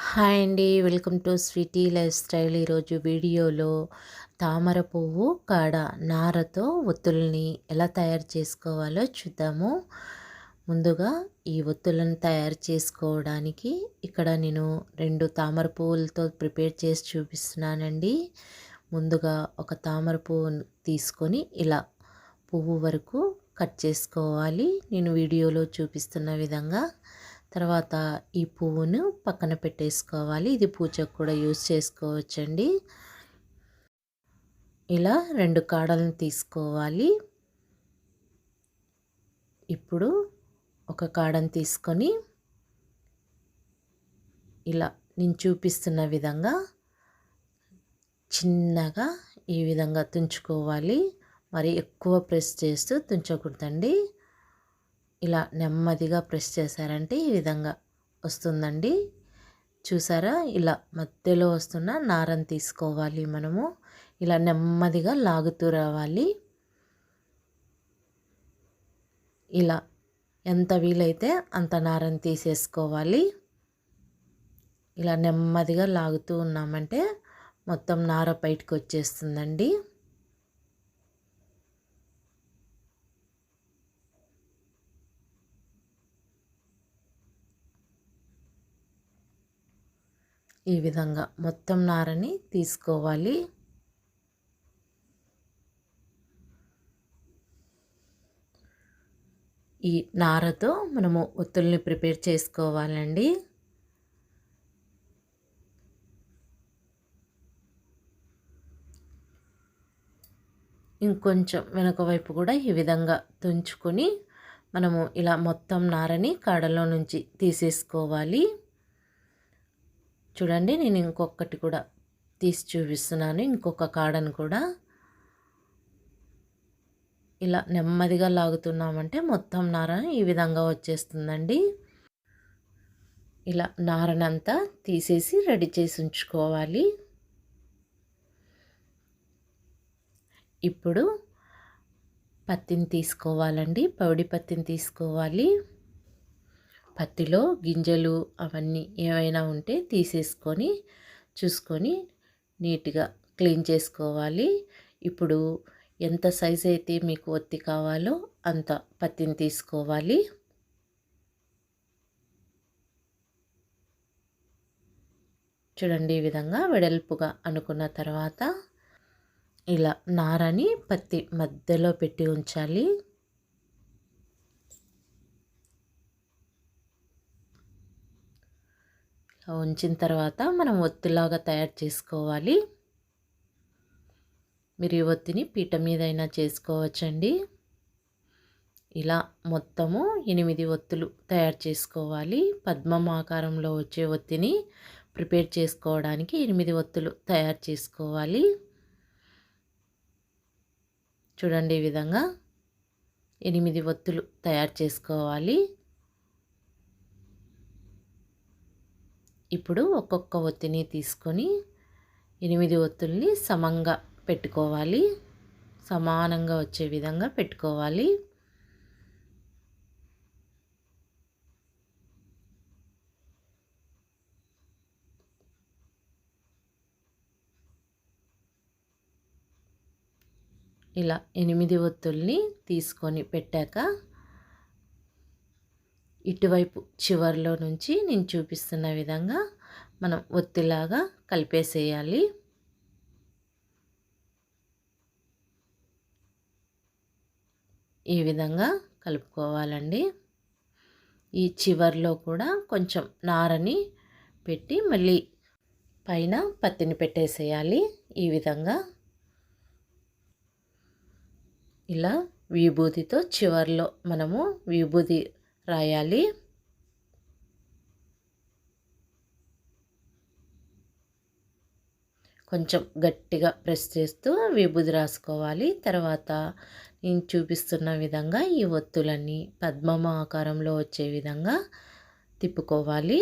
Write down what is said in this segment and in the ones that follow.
Hi అండి. Welcome to sweety lifestyle. ఈరోజు వీడియోలో తామర పువ్వు కాడ నారతో ఒత్తుల్ని ఎలా తయారు చేసుకోవాలో చూద్దాము. ముందుగా ఈ ఒత్తులను తయారు చేసుకోవడానికి ఇక్కడ నేను 2 తామర పువ్వులతో ప్రిపేర్ చేసి చూపిస్తున్నానండి. ముందుగా ఒక తామర పువ్వును తీసుకొని ఇలా పువ్వు వరకు కట్ చేసుకోవాలి, నేను వీడియోలో చూపిస్తున్న విధంగా. తర్వాత ఈ పువ్వును పక్కన పెట్టేసుకోవాలి. ఇది పూజకు కూడా యూజ్ చేసుకోవచ్చండి. ఇలా 2 కాడలను తీసుకోవాలి. ఇప్పుడు ఒక కాడను తీసుకొని ఇలా నేను చూపిస్తున్న విధంగా చిన్నగా ఈ విధంగా తుంచుకోవాలి. మరి ఎక్కువ ప్రెస్ చేస్తూ తుంచకూడదండి. ఇలా నెమ్మదిగా ప్రెస్ చేశారంటే ఈ విధంగా వస్తుందండి. చూసారా, ఇలా మధ్యలో వస్తున్న నారని తీసుకోవాలి. మనము ఇలా నెమ్మదిగా లాగుతూ రావాలి. ఇలా ఎంత వీలైతే అంత నారని తీసేసుకోవాలి. ఇలా నెమ్మదిగా లాగుతూ ఉన్నామంటే మొత్తం నార బయటకు వచ్చేస్తుందండి. ఈ విధంగా మొత్తం నారని తీసుకోవాలి. ఈ నారతో మనము ఒత్తుల్ని ప్రిపేర్ చేసుకోవాలండి. ఇంకొంచెం వెనక వైపు కూడా ఈ విధంగా తుంచుకొని మనము ఇలా మొత్తం నారని కాడలో నుంచి తీసేసుకోవాలి. చూడండి, నేను ఇంకొకటి కూడా తీసి చూపిస్తున్నాను. ఇంకొక కాడను కూడా ఇలా నెమ్మదిగా లాగుతున్నామంటే మొత్తం నార ఈ విధంగా వచ్చేస్తుందండి. ఇలా నారనంతా తీసేసి రెడీ చేసి ఉంచుకోవాలి. ఇప్పుడు పత్తిని తీసుకోవాలండి. పౌడి పత్తిని తీసుకోవాలి. పత్తిలో గింజలు అవన్నీ ఏమైనా ఉంటే తీసేసుకొని చూసుకొని నీట్గా క్లీన్ చేసుకోవాలి. ఇప్పుడు ఎంత సైజ్ అయితే మీకు ఒత్తి కావాలో అంత పత్తిని తీసుకోవాలి. చూడండి, ఈ విధంగా వెడల్పుగా అనుకున్న తర్వాత ఇలా నారని పత్తి మధ్యలో పెట్టి ఉంచాలి. ఉంచిన తర్వాత మనం ఒత్తిలాగా తయారు చేసుకోవాలి. మీరు ఈ ఒత్తిని పీట మీద అయినా చేసుకోవచ్చండి. ఇలా మొత్తము 8 ఒత్తులు తయారు చేసుకోవాలి. పద్మం ఆకారంలో వచ్చే ఒత్తిని ప్రిపేర్ చేసుకోవడానికి 8 ఒత్తులు తయారు చేసుకోవాలి. చూడండి, ఈ విధంగా 8 ఒత్తులు తయారు చేసుకోవాలి. ఇప్పుడు ఒక్కొక్క ఒత్తిని తీసుకొని 8 ఒత్తుల్ని సమంగా పెట్టుకోవాలి. సమానంగా వచ్చే విధంగా పెట్టుకోవాలి. ఇలా 8 ఒత్తుల్ని తీసుకొని పెట్టాక ఇటువైపు చివర్లో నుంచి నేను చూపిస్తున్న విధంగా మనం ఒత్తిలాగా కలిపేసేయాలి. ఈ విధంగా కలుపుకోవాలండి. ఈ చివర్లో కూడా కొంచెం నారని పెట్టి మళ్ళీ పైన పత్తిని పెట్టేసేయాలి. ఈ విధంగా ఇలా విభూతితో చివర్లో మనము విభూతి రాయాలి. కొంచెం గట్టిగా ప్రెస్ చేస్తూ విభూది రాసుకోవాలి. తర్వాత నేను చూపిస్తున్న విధంగా ఈ ఒత్తులన్నీ పద్మం ఆకారంలో వచ్చే విధంగా తిప్పుకోవాలి.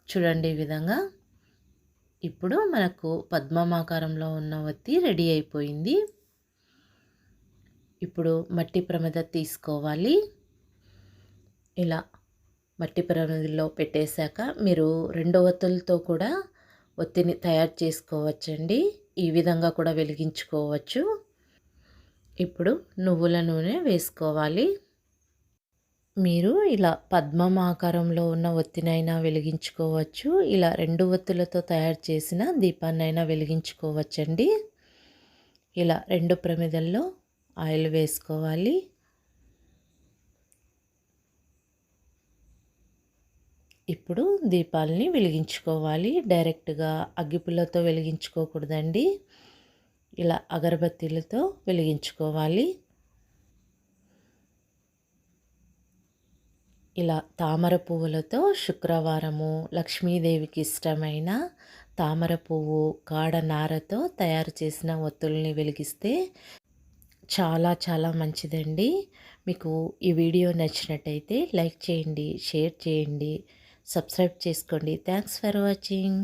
చూడండి, ఈ విధంగా ఇప్పుడు మనకు పద్మం ఆకారంలో ఉన్న ఒత్తి రెడీ అయిపోయింది. ఇప్పుడు మట్టి ప్రమిద తీసుకోవాలి. ఇలా మట్టి ప్రమిదలో పెట్టేశాక మీరు 2 ఒత్తులతో కూడా ఒత్తిని తయారు చేసుకోవచ్చండి. ఈ విధంగా కూడా వెలిగించుకోవచ్చు. ఇప్పుడు నువ్వుల నూనె వేసుకోవాలి. మీరు ఇలా పద్మం ఆకారంలో ఉన్న ఒత్తినైనా వెలిగించుకోవచ్చు. ఇలా 2 ఒత్తులతో తయారు చేసిన దీపాన్నైనా వెలిగించుకోవచ్చండి. ఇలా 2 ప్రమిదల్లో ఆయిల్ వేసుకోవాలి. ఇప్పుడు దీపాలని వెలిగించుకోవాలి. డైరెక్ట్‌గా అగ్గిపుల్లతో వెలిగించుకోకూడదండి. ఇలా అగరబత్తీలతో వెలిగించుకోవాలి. ఇలా తామర పువ్వులతో శుక్రవారము లక్ష్మీదేవికి ఇష్టమైన తామర పువ్వు కాడ నారతో తయారు చేసిన ఒత్తుల్ని వెలిగిస్తే చాలా చాలా మంచిదండి. మీకు ఈ వీడియో నచ్చినట్టయితే లైక్ చేయండి, షేర్ చేయండి, సబ్స్క్రైబ్ చేసుకోండి. Thanks for watching.